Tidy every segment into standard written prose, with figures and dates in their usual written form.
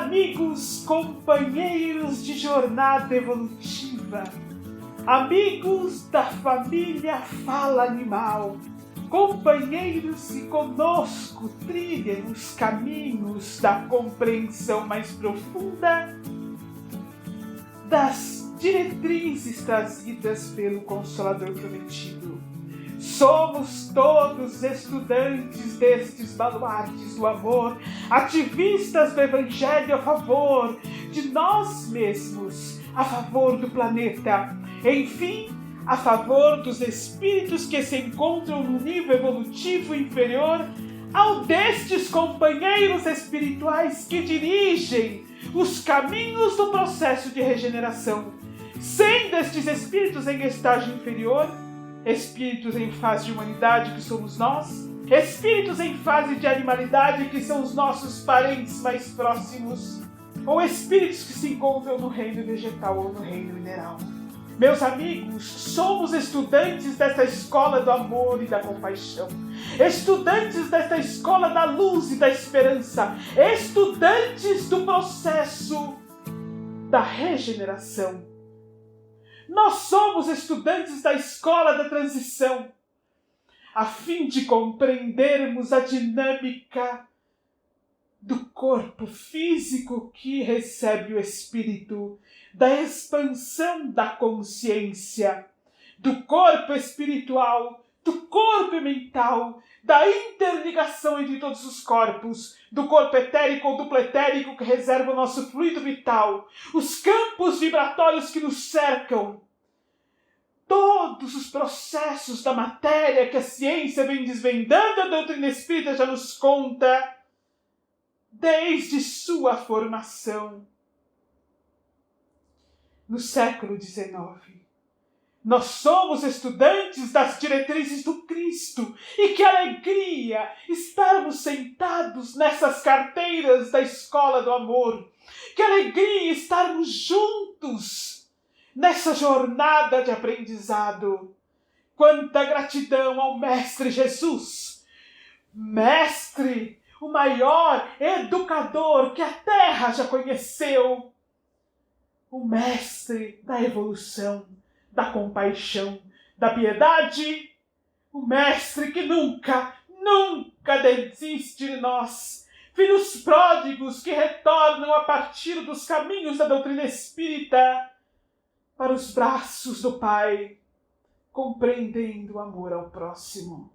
amigos, companheiros de jornada evolutiva, amigos da família Fala Animal, companheiros que conosco trilhem os caminhos da compreensão mais profunda das diretrizes trazidas pelo Consolador Prometido. Somos todos estudantes destes baluartes do amor, ativistas do Evangelho a favor de nós mesmos, a favor do planeta, enfim, a favor dos espíritos que se encontram no nível evolutivo inferior ao destes companheiros espirituais que dirigem os caminhos do processo de regeneração, sendo estes espíritos em estágio inferior, espíritos em fase de humanidade, que somos nós, espíritos em fase de animalidade, que são os nossos parentes mais próximos, ou espíritos que se encontram no reino vegetal ou no reino mineral. Meus amigos, somos estudantes desta escola do amor e da compaixão, estudantes desta escola da luz e da esperança, estudantes do processo da regeneração. Nós somos estudantes da escola da transição, a fim de compreendermos a dinâmica do corpo físico que recebe o espírito, da expansão da consciência, do corpo espiritual, do corpo mental, da interligação entre todos os corpos, do corpo etérico ou duplo etérico que reserva o nosso fluido vital, os campos vibratórios que nos cercam, todos os processos da matéria que a ciência vem desvendando, a doutrina espírita já nos conta, desde sua formação no século XIX. Nós somos estudantes das diretrizes do Cristo, e que alegria estarmos sentados nessas carteiras da escola do amor, que alegria estarmos juntos nessa jornada de aprendizado. Quanta gratidão ao Mestre Jesus, Mestre, o maior educador que a Terra já conheceu, o Mestre da evolução, da compaixão, da piedade, o Mestre que nunca desiste de nós, filhos pródigos que retornam a partir dos caminhos da doutrina espírita para os braços do Pai, compreendendo o amor ao próximo.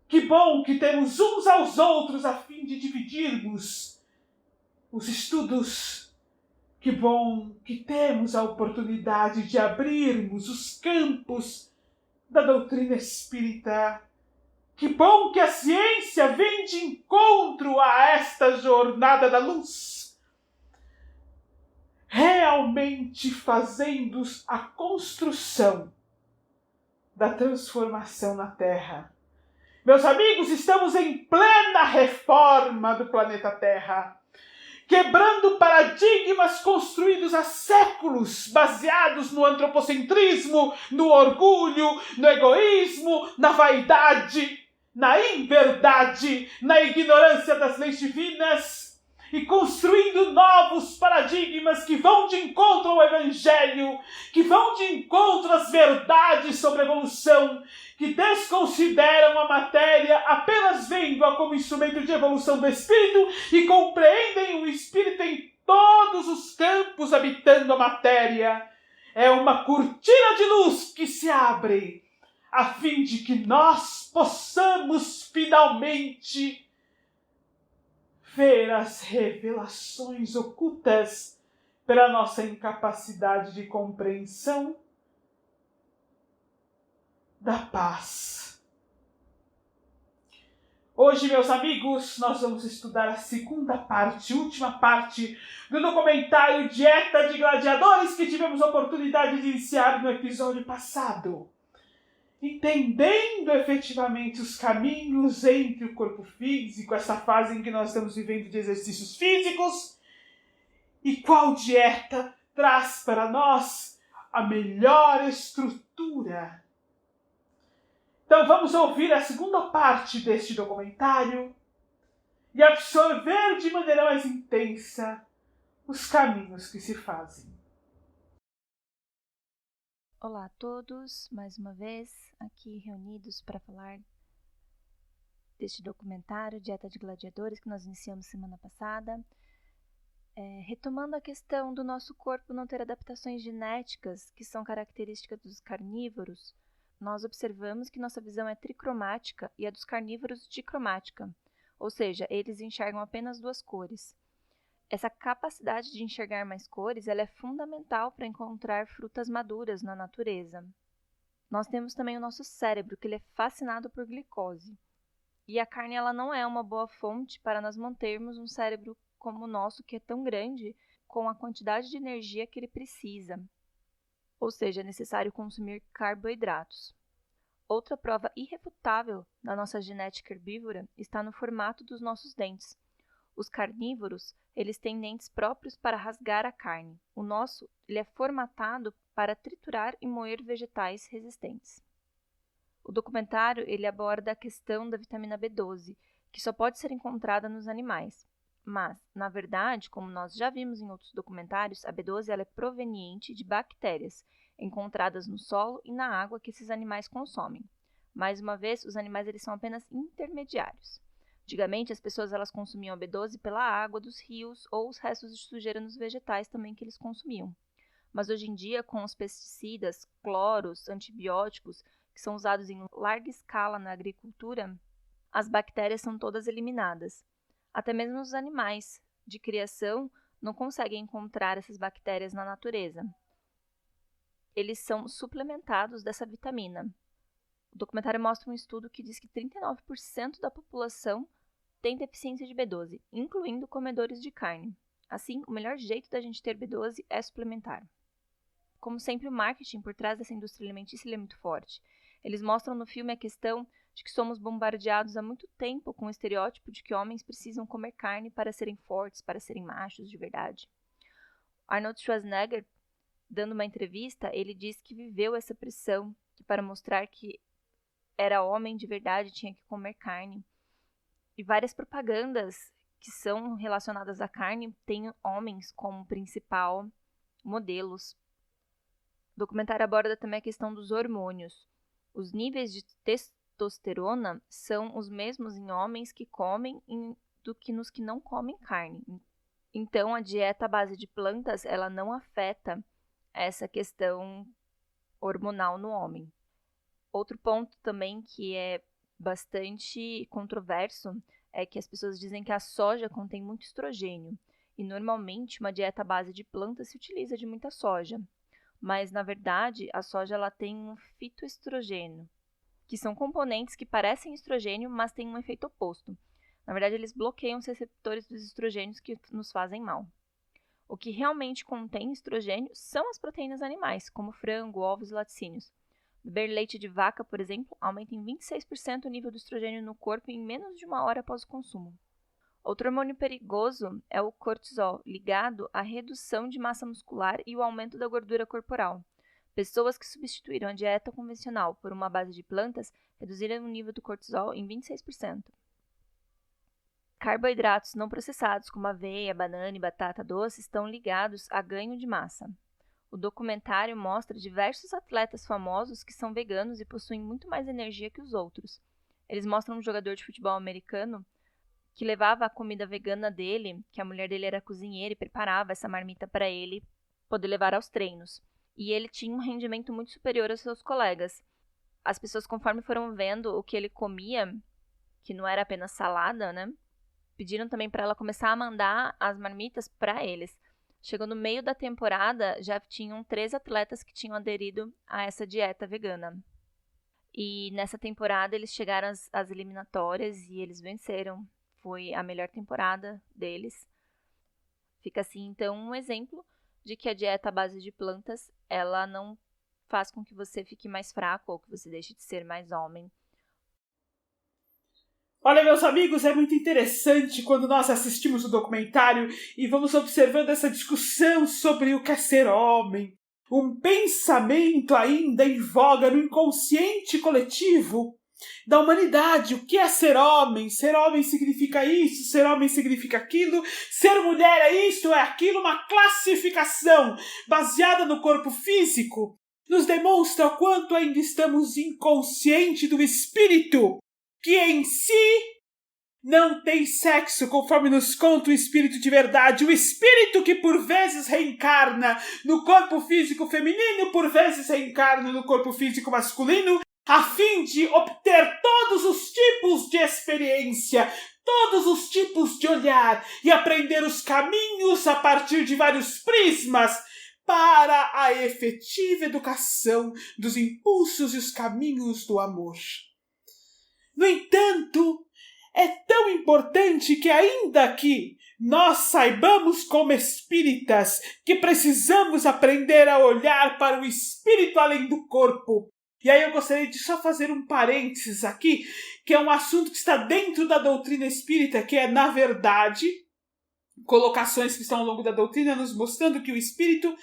Que bom que temos uns aos outros a fim de dividirmos os estudos. Que bom que temos a oportunidade de abrirmos os campos da doutrina espírita. Que bom que a ciência vem de encontro a esta jornada da luz, realmente fazendo a construção da transformação na Terra. Meus amigos, estamos em plena reforma do planeta Terra, quebrando paradigmas construídos há séculos, baseados no antropocentrismo, no orgulho, no egoísmo, na vaidade, na inverdade, na ignorância das leis divinas, e construindo novos paradigmas que vão de encontro ao Evangelho, que vão de encontro às verdades sobre a evolução, que desconsideram a matéria apenas vendo-a como instrumento de evolução do espírito e compreendem o espírito em todos os campos habitando a matéria. É uma cortina de luz que se abre a fim de que nós possamos finalmente ver as revelações ocultas pela nossa incapacidade de compreensão da paz. Hoje, meus amigos, nós vamos estudar a segunda parte, última parte do documentário Dieta de Gladiadores que tivemos a oportunidade de iniciar no episódio passado. Entendendo efetivamente os caminhos entre o corpo físico, essa fase em que nós estamos vivendo de exercícios físicos, e qual dieta traz para nós a melhor estrutura. Então vamos ouvir a segunda parte deste documentário e absorver de maneira mais intensa os caminhos que se fazem. Olá a todos, mais uma vez aqui reunidos para falar deste documentário Dieta de Gladiadores que nós iniciamos semana passada. Retomando a questão do nosso corpo não ter adaptações genéticas que são características dos carnívoros, nós observamos que nossa visão é tricromática e a dos carnívoros dicromática, ou seja, eles enxergam apenas duas cores. Essa capacidade de enxergar mais cores ela é fundamental para encontrar frutas maduras na natureza. Nós temos também o nosso cérebro, que ele é fascinado por glicose. E a carne ela não é uma boa fonte para nós mantermos um cérebro como o nosso, que é tão grande, com a quantidade de energia que ele precisa. Ou seja, é necessário consumir carboidratos. Outra prova irrefutável da nossa genética herbívora está no formato dos nossos dentes. Os carnívoros, eles têm dentes próprios para rasgar a carne. O nosso, ele é formatado para triturar e moer vegetais resistentes. O documentário, ele aborda a questão da vitamina B12, que só pode ser encontrada nos animais. Mas, na verdade, como nós já vimos em outros documentários, a B12 ela é proveniente de bactérias encontradas no solo e na água que esses animais consomem. Mais uma vez, os animais eles são apenas intermediários. Antigamente, as pessoas elas consumiam a B12 pela água dos rios ou os restos de sujeira nos vegetais também que eles consumiam. Mas hoje em dia, com os pesticidas, cloros, antibióticos, que são usados em larga escala na agricultura, as bactérias são todas eliminadas. Até mesmo os animais de criação não conseguem encontrar essas bactérias na natureza. Eles são suplementados dessa vitamina. O documentário mostra um estudo que diz que 39% da população tem deficiência de B12, incluindo comedores de carne. Assim, o melhor jeito da gente ter B12 é suplementar. Como sempre, o marketing por trás dessa indústria alimentícia é muito forte. Eles mostram no filme a questão de que somos bombardeados há muito tempo com o estereótipo de que homens precisam comer carne para serem fortes, para serem machos de verdade. Arnold Schwarzenegger, dando uma entrevista, ele diz que viveu essa pressão, que para mostrar que era homem de verdade tinha que comer carne. E várias propagandas que são relacionadas à carne têm homens como principal modelos. O documentário aborda também a questão dos hormônios. Os níveis de testosterona são os mesmos em homens que comem do que nos que não comem carne. Então, a dieta à base de plantas ela não afeta essa questão hormonal no homem. Outro ponto também que é bastante controverso é que as pessoas dizem que a soja contém muito estrogênio. E normalmente uma dieta à base de plantas se utiliza de muita soja. Mas na verdade a soja ela tem um fitoestrogênio, que são componentes que parecem estrogênio, mas têm um efeito oposto. Na verdade eles bloqueiam os receptores dos estrogênios que nos fazem mal. O que realmente contém estrogênio são as proteínas animais, como frango, ovos e laticínios. Beber leite de vaca, por exemplo, aumenta em 26% o nível do estrogênio no corpo em menos de 1 hora após o consumo. Outro hormônio perigoso é o cortisol, ligado à redução de massa muscular e o aumento da gordura corporal. Pessoas que substituíram a dieta convencional por uma base de plantas reduziram o nível do cortisol em 26%. Carboidratos não processados, como aveia, banana e batata doce, estão ligados a ganho de massa. O documentário mostra diversos atletas famosos que são veganos e possuem muito mais energia que os outros. Eles mostram um jogador de futebol americano que levava a comida vegana dele, que a mulher dele era cozinheira e preparava essa marmita para ele poder levar aos treinos. E ele tinha um rendimento muito superior aos seus colegas. As pessoas, conforme foram vendo o que ele comia, que não era apenas salada, né, pediram também para ela começar a mandar as marmitas para eles. Chegou no meio da temporada, já tinham 3 atletas que tinham aderido a essa dieta vegana. E nessa temporada eles chegaram às eliminatórias e eles venceram. Foi a melhor temporada deles. Fica assim, então, um exemplo de que a dieta à base de plantas, ela não faz com que você fique mais fraco ou que você deixe de ser mais homem. Olha, meus amigos, é muito interessante quando nós assistimos o documentário e vamos observando essa discussão sobre o que é ser homem. Um pensamento ainda em voga no inconsciente coletivo da humanidade. O que é ser homem? Ser homem significa isso, ser homem significa aquilo, ser mulher é isso, é aquilo, uma classificação baseada no corpo físico, nos demonstra o quanto ainda estamos inconscientes do espírito, que em si não tem sexo, conforme nos conta o espírito de verdade. O espírito que por vezes reencarna no corpo físico feminino, por vezes reencarna no corpo físico masculino, a fim de obter todos os tipos de experiência, todos os tipos de olhar e aprender os caminhos a partir de vários prismas para a efetiva educação dos impulsos e os caminhos do amor. No entanto, é tão importante que, ainda que nós saibamos como espíritas que precisamos aprender a olhar para o espírito além do corpo. E aí eu gostaria de só fazer um parênteses aqui, que é um assunto que está dentro da doutrina espírita, que é, na verdade, colocações que estão ao longo da doutrina nos mostrando que o espírito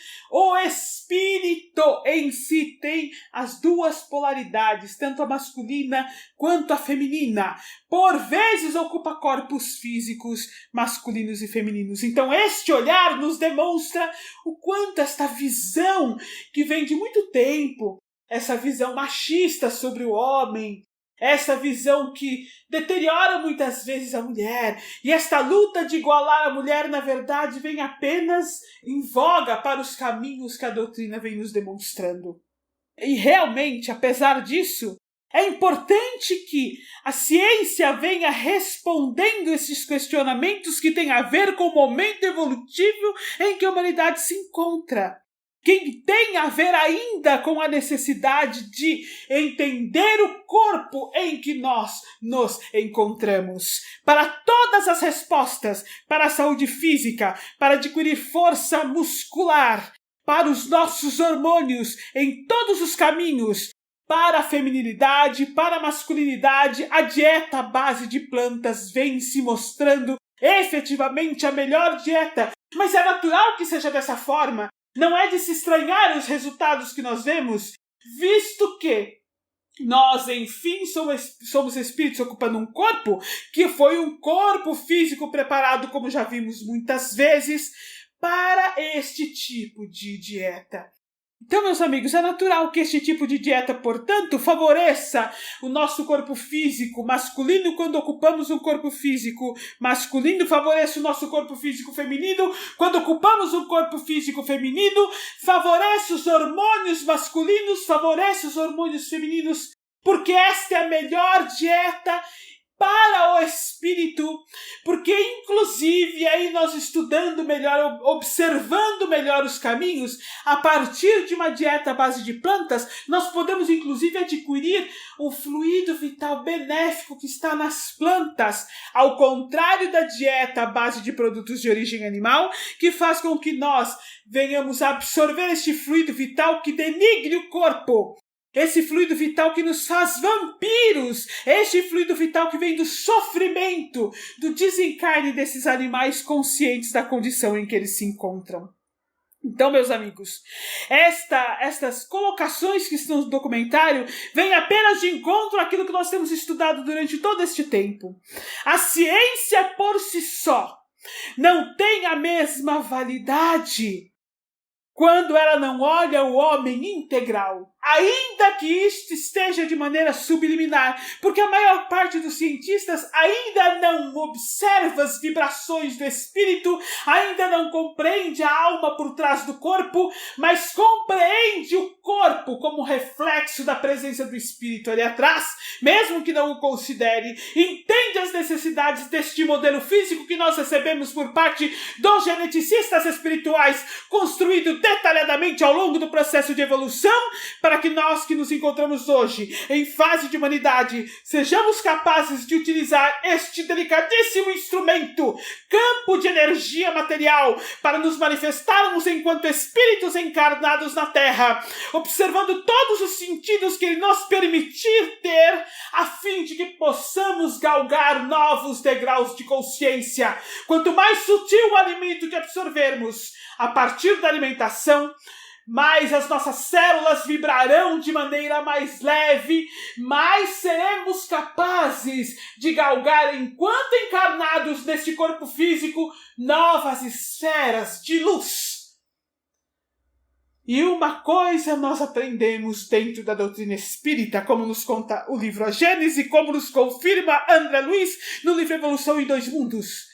em si tem as duas polaridades, tanto a masculina quanto a feminina. Por vezes ocupa corpos físicos masculinos e femininos. Então este olhar nos demonstra o quanto esta visão, que vem de muito tempo, essa visão machista sobre o homem, essa visão que deteriora muitas vezes a mulher, e esta luta de igualar a mulher, na verdade, vem apenas em voga para os caminhos que a doutrina vem nos demonstrando. E realmente, apesar disso, é importante que a ciência venha respondendo esses questionamentos que têm a ver com o momento evolutivo em que a humanidade se encontra. Que tem a ver ainda com a necessidade de entender o corpo em que nós nos encontramos. Para todas as respostas, para a saúde física, para adquirir força muscular, para os nossos hormônios em todos os caminhos, para a feminilidade, para a masculinidade, a dieta à base de plantas vem se mostrando efetivamente a melhor dieta. Mas é natural que seja dessa forma. Não é de se estranhar os resultados que nós vemos, visto que nós, enfim, somos espíritos ocupando um corpo, que foi um corpo físico preparado, como já vimos muitas vezes, para este tipo de dieta. Então, meus amigos, é natural que este tipo de dieta, portanto, favoreça o nosso corpo físico masculino quando ocupamos um corpo físico masculino, favorece o nosso corpo físico feminino quando ocupamos um corpo físico feminino, favorece os hormônios masculinos, favorece os hormônios femininos, porque esta é a melhor dieta para o espírito, porque inclusive aí nós estudando melhor, observando melhor os caminhos, a partir de uma dieta à base de plantas, nós podemos inclusive adquirir um fluido vital benéfico que está nas plantas, ao contrário da dieta à base de produtos de origem animal, que faz com que nós venhamos a absorver este fluido vital que denigre o corpo. Esse fluido vital que nos faz vampiros, este fluido vital que vem do sofrimento, do desencarne desses animais conscientes da condição em que eles se encontram. Então, meus amigos, estas colocações que estão no documentário vêm apenas de encontro àquilo que nós temos estudado durante todo este tempo. A ciência por si só não tem a mesma validade quando ela não olha o homem integral, ainda que isto esteja de maneira subliminar, porque a maior parte dos cientistas ainda não observa as vibrações do espírito, ainda não compreende a alma por trás do corpo, mas compreende o corpo como reflexo da presença do espírito ali atrás, mesmo que não o considere, entende as necessidades deste modelo físico que nós recebemos por parte dos geneticistas espirituais, construído detalhadamente ao longo do processo de evolução, para que nós que nos encontramos hoje em fase de humanidade sejamos capazes de utilizar este delicadíssimo instrumento, campo de energia material, para nos manifestarmos enquanto espíritos encarnados na Terra, observando todos os sentidos que Ele nos permitir ter, a fim de que possamos galgar novos degraus de consciência. Quanto mais sutil o alimento que absorvermos a partir da alimentação, mais as nossas células vibrarão de maneira mais leve, mais seremos capazes de galgar, enquanto encarnados neste corpo físico, novas esferas de luz. E uma coisa nós aprendemos dentro da doutrina espírita, como nos conta o livro A Gênese, como nos confirma André Luiz no livro Evolução em Dois Mundos,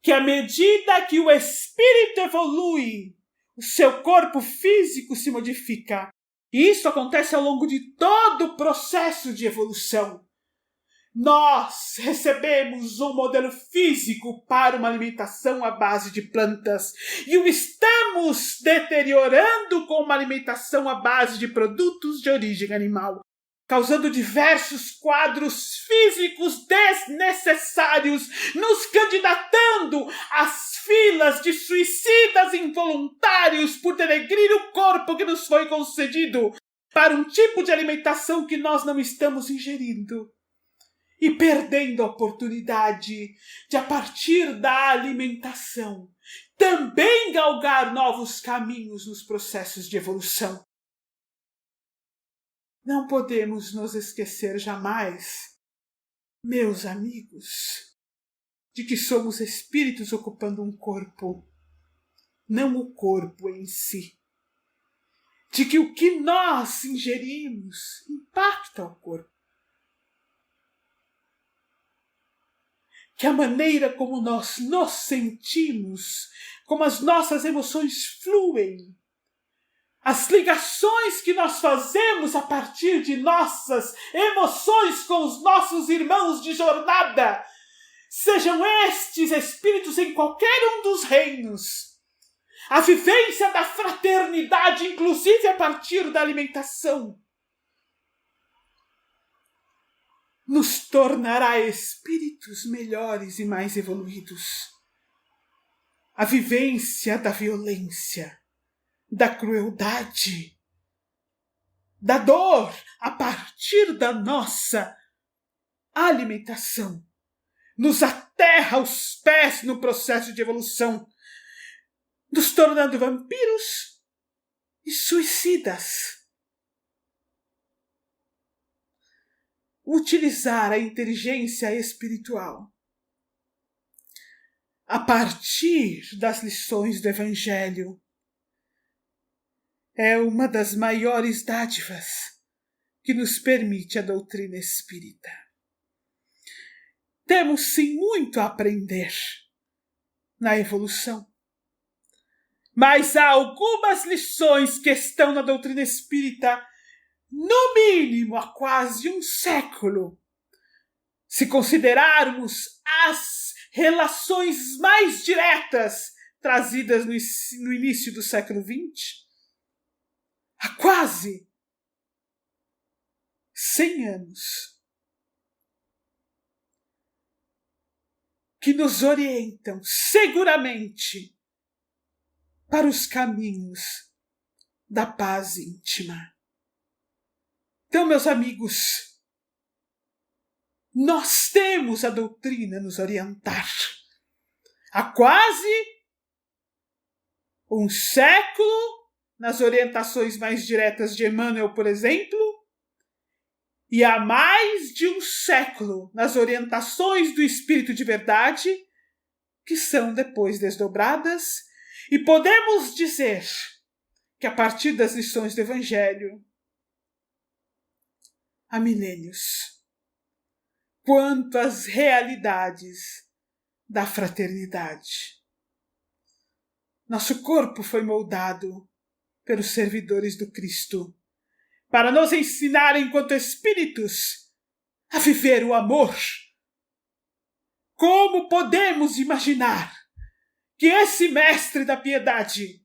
que à medida que o espírito evolui, o seu corpo físico se modifica. E isso acontece ao longo de todo o processo de evolução. Nós recebemos um modelo físico para uma alimentação à base de plantas e o estamos deteriorando com uma alimentação à base de produtos de origem animal, causando diversos quadros físicos desnecessários, nos candidatando às filas de suicidas involuntários por denegrir o corpo que nos foi concedido para um tipo de alimentação que nós não estamos ingerindo. E perdendo a oportunidade de, a partir da alimentação, também galgar novos caminhos nos processos de evolução. Não podemos nos esquecer jamais, meus amigos, de que somos espíritos ocupando um corpo, não o corpo em si. De que o que nós ingerimos impacta o corpo. Que a maneira como nós nos sentimos, como as nossas emoções fluem, as ligações que nós fazemos a partir de nossas emoções com os nossos irmãos de jornada, sejam estes espíritos em qualquer um dos reinos, a vivência da fraternidade, inclusive a partir da alimentação, nos tornará espíritos melhores e mais evoluídos. A vivência da violência, da crueldade, da dor, a partir da nossa alimentação, nos aterra os pés no processo de evolução, nos tornando vampiros e suicidas. Utilizar a inteligência espiritual a partir das lições do Evangelho é uma das maiores dádivas que nos permite a doutrina espírita. Temos sim muito a aprender na evolução, mas há algumas lições que estão na doutrina espírita no mínimo há quase um século, se considerarmos as relações mais diretas trazidas no início do século XX, há quase 100 anos, que nos orientam seguramente para os caminhos da paz íntima. Então, meus amigos, nós temos a doutrina a nos orientar. Há quase um século, nas orientações mais diretas de Emmanuel, por exemplo, e há mais de um século nas orientações do Espírito de Verdade, que são depois desdobradas, e podemos dizer que a partir das lições do Evangelho, há milênios, quanto às realidades da fraternidade. Nosso corpo foi moldado pelos servidores do Cristo para nos ensinar, enquanto espíritos, a viver o amor. Como podemos imaginar que esse mestre da piedade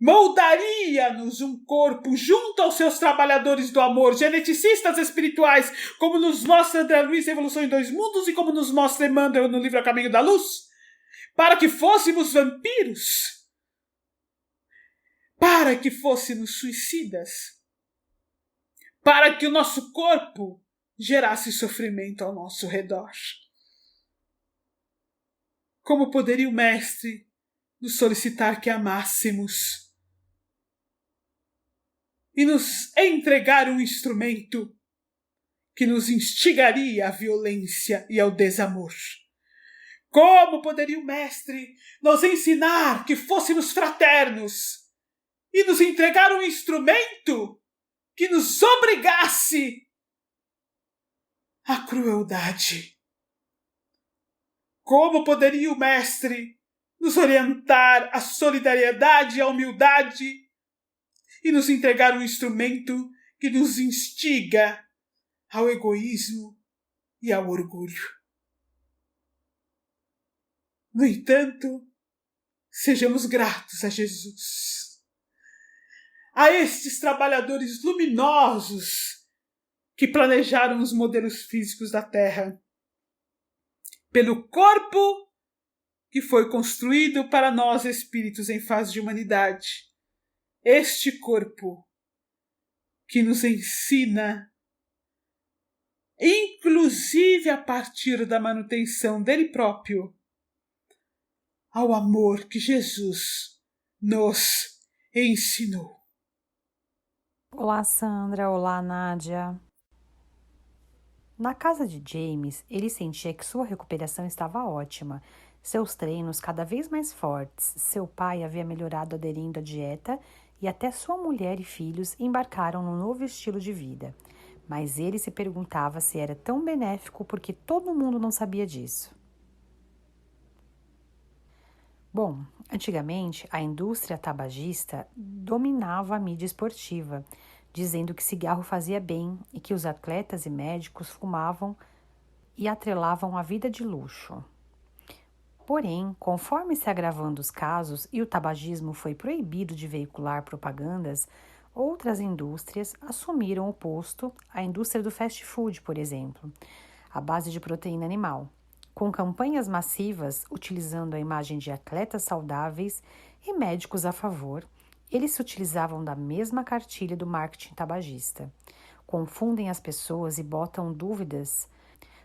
moldaria-nos um corpo junto aos seus trabalhadores do amor, geneticistas espirituais, como nos mostra André Luiz Evolução em Dois Mundos e como nos mostra Emmanuel no livro A Caminho da Luz, para que fôssemos vampiros, para que fôssemos suicidas, para que o nosso corpo gerasse sofrimento ao nosso redor. Como poderia o mestre nos solicitar que amássemos e nos entregar um instrumento que nos instigaria à violência e ao desamor. Como poderia o mestre nos ensinar que fôssemos fraternos e nos entregar um instrumento que nos obrigasse à crueldade? Como poderia o mestre nos orientar à solidariedade e à humildade e nos entregar um instrumento que nos instiga ao egoísmo e ao orgulho? No entanto, sejamos gratos a Jesus, a estes trabalhadores luminosos que planejaram os modelos físicos da Terra, pelo corpo que foi construído para nós espíritos em fase de humanidade. Este corpo que nos ensina, inclusive a partir da manutenção dele próprio, ao amor que Jesus nos ensinou. Olá, Sandra. Olá, Nádia. Na casa de James, ele sentia que sua recuperação estava ótima, seus treinos cada vez mais fortes, seu pai havia melhorado aderindo à dieta e até sua mulher e filhos embarcaram num novo estilo de vida. Mas ele se perguntava se era tão benéfico porque todo mundo não sabia disso. Bom, antigamente a indústria tabagista dominava a mídia esportiva, dizendo que cigarro fazia bem e que os atletas e médicos fumavam e atrelavam a vida de luxo. Porém, conforme se agravando os casos e o tabagismo foi proibido de veicular propagandas, outras indústrias assumiram o posto, a indústria do fast food, por exemplo, à base de proteína animal, com campanhas massivas utilizando a imagem de atletas saudáveis e médicos a favor. Eles se utilizavam da mesma cartilha do marketing tabagista. Confundem as pessoas e botam dúvidas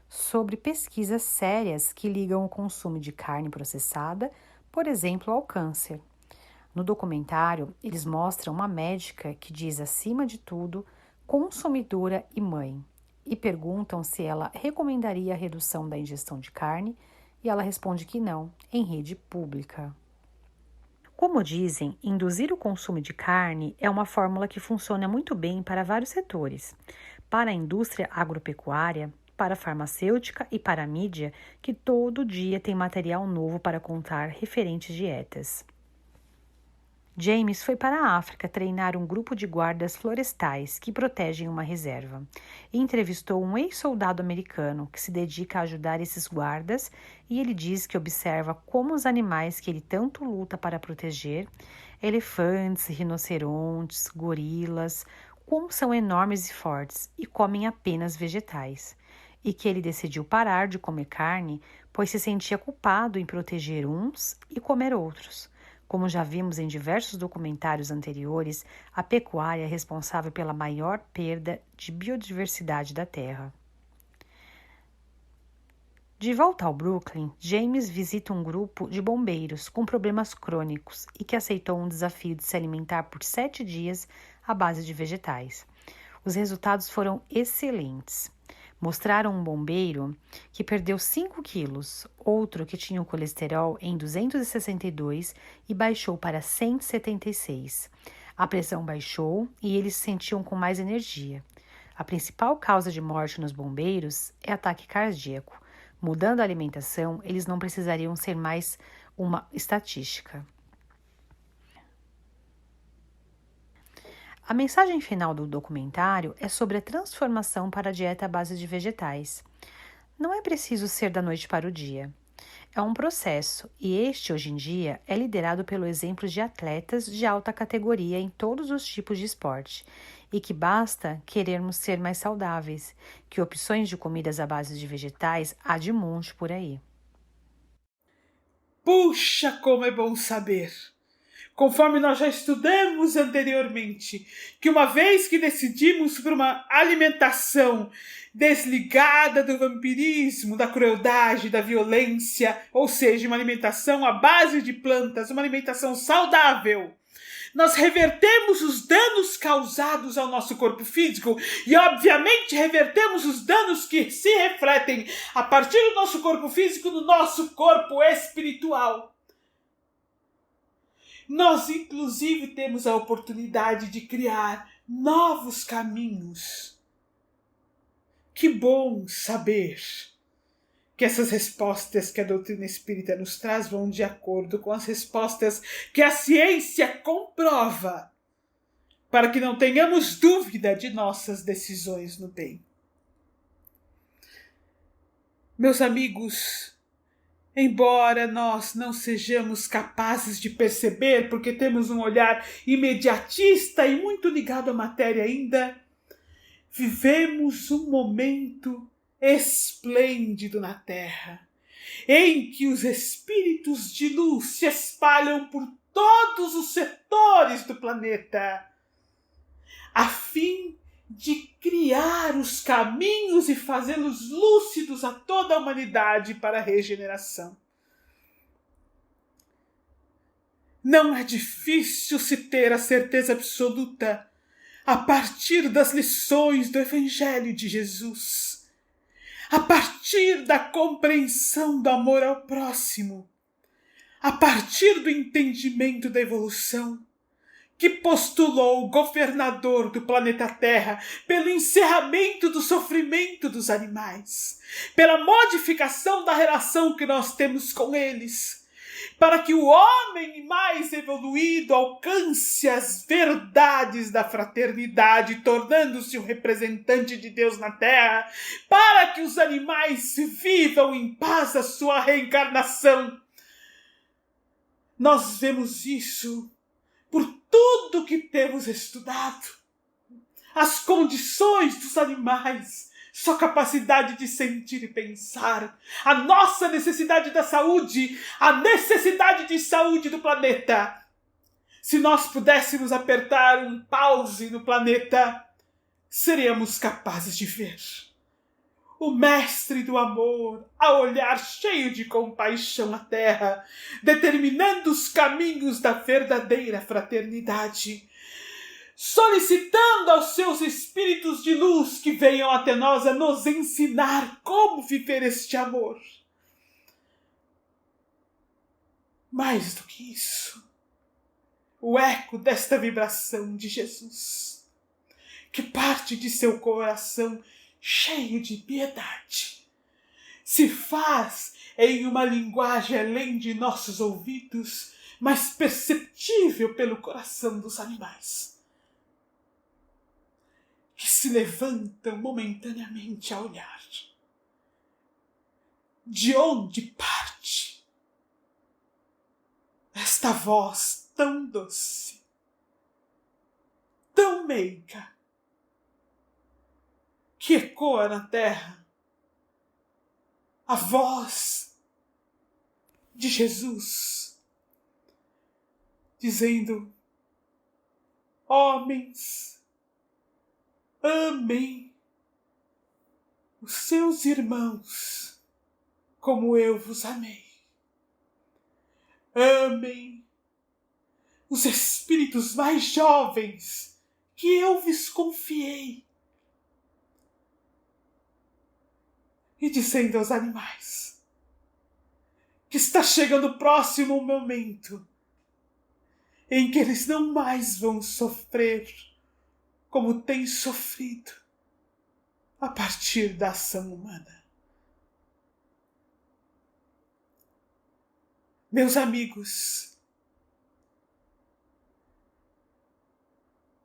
sobre pesquisas sérias que ligam o consumo de carne processada, por exemplo, ao câncer. No documentário, eles mostram uma médica que diz, acima de tudo, consumidora e mãe, e perguntam se ela recomendaria a redução da ingestão de carne, e ela responde que não, em rede pública. Como dizem, induzir o consumo de carne é uma fórmula que funciona muito bem para vários setores. Para a indústria agropecuária, para a farmacêutica e para a mídia, que todo dia tem material novo para contar referentes dietas. James foi para a África treinar um grupo de guardas florestais que protegem uma reserva e entrevistou um ex-soldado americano que se dedica a ajudar esses guardas, e ele diz que observa como os animais que ele tanto luta para proteger, elefantes, rinocerontes, gorilas, como são enormes e fortes e comem apenas vegetais, e que ele decidiu parar de comer carne pois se sentia culpado em proteger uns e comer outros. Como já vimos em diversos documentários anteriores, a pecuária é responsável pela maior perda de biodiversidade da Terra. De volta ao Brooklyn, James visita um grupo de bombeiros com problemas crônicos e que aceitou um desafio de se alimentar por 7 dias à base de vegetais. Os resultados foram excelentes. Mostraram um bombeiro que perdeu 5 quilos, outro que tinha o colesterol em 262 e baixou para 176. A pressão baixou e eles se sentiam com mais energia. A principal causa de morte nos bombeiros é ataque cardíaco. Mudando a alimentação, eles não precisariam ser mais uma estatística. A mensagem final do documentário é sobre a transformação para a dieta à base de vegetais. Não é preciso ser da noite para o dia. É um processo e este, hoje em dia, é liderado pelo exemplo de atletas de alta categoria em todos os tipos de esporte e que basta querermos ser mais saudáveis, que opções de comidas à base de vegetais há de monte por aí. Puxa, como é bom saber! Conforme nós já estudamos anteriormente, que uma vez que decidimos por uma alimentação desligada do vampirismo, da crueldade, da violência, ou seja, uma alimentação à base de plantas, uma alimentação saudável, nós revertemos os danos causados ao nosso corpo físico e, obviamente, revertemos os danos que se refletem a partir do nosso corpo físico no nosso corpo espiritual. Nós, inclusive, temos a oportunidade de criar novos caminhos. Que bom saber que essas respostas que a doutrina espírita nos traz vão de acordo com as respostas que a ciência comprova, para que não tenhamos dúvida de nossas decisões no bem. Meus amigos, embora nós não sejamos capazes de perceber, porque temos um olhar imediatista e muito ligado à matéria ainda, vivemos um momento esplêndido na Terra, em que os espíritos de luz se espalham por todos os setores do planeta, a fim de criar os caminhos e fazê-los lúcidos a toda a humanidade para a regeneração. Não é difícil se ter a certeza absoluta a partir das lições do Evangelho de Jesus, a partir da compreensão do amor ao próximo, a partir do entendimento da evolução, que postulou o governador do planeta Terra pelo encerramento do sofrimento dos animais, pela modificação da relação que nós temos com eles, para que o homem mais evoluído alcance as verdades da fraternidade, tornando-se o representante de Deus na Terra, para que os animais vivam em paz a sua reencarnação. Nós vemos isso por tudo que temos estudado, as condições dos animais, sua capacidade de sentir e pensar, a nossa necessidade da saúde, a necessidade de saúde do planeta. Se nós pudéssemos apertar um pause no planeta, seríamos capazes de ver o mestre do amor, a olhar cheio de compaixão à terra, determinando os caminhos da verdadeira fraternidade, solicitando aos seus espíritos de luz que venham até nós a nos ensinar como viver este amor. Mais do que isso, o eco desta vibração de Jesus, que parte de seu coração cheio de piedade, se faz em uma linguagem além de nossos ouvidos, mas perceptível pelo coração dos animais, que se levantam momentaneamente a olhar. De onde parte esta voz tão doce, tão meiga, que ecoa na terra? A voz de Jesus, dizendo: homens, amem os seus irmãos como eu vos amei. Amem os espíritos mais jovens que eu vos confiei. E dizendo aos animais que está chegando o próximo momento em que eles não mais vão sofrer como têm sofrido a partir da ação humana. Meus amigos,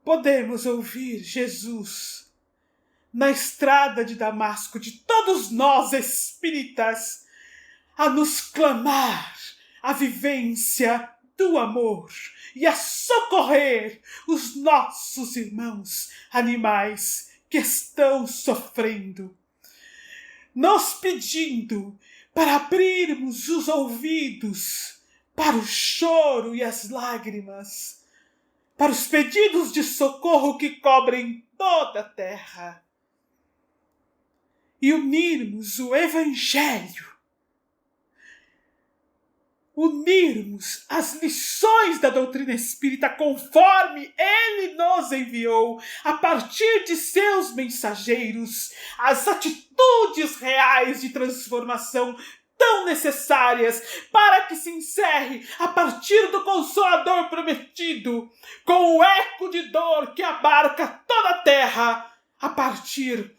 podemos ouvir Jesus na estrada de Damasco, de todos nós espíritas, a nos clamar a vivência do amor e a socorrer os nossos irmãos animais que estão sofrendo, nos pedindo para abrirmos os ouvidos para o choro e as lágrimas, para os pedidos de socorro que cobrem toda a terra, e unirmos o Evangelho, unirmos as lições da doutrina espírita conforme ele nos enviou, a partir de seus mensageiros, as atitudes reais de transformação tão necessárias para que se encerre, a partir do Consolador prometido, com o eco de dor que abarca toda a terra, a partir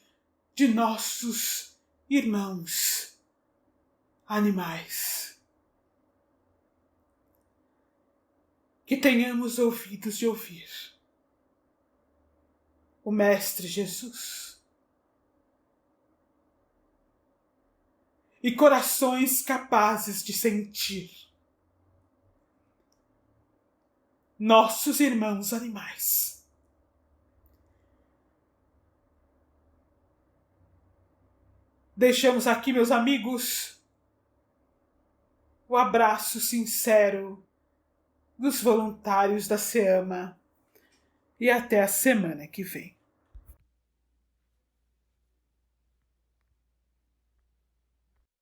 de nossos irmãos animais. Que tenhamos ouvidos de ouvir o Mestre Jesus e corações capazes de sentir nossos irmãos animais. Deixamos aqui, meus amigos, o abraço sincero dos voluntários da SEAMA e até a semana que vem.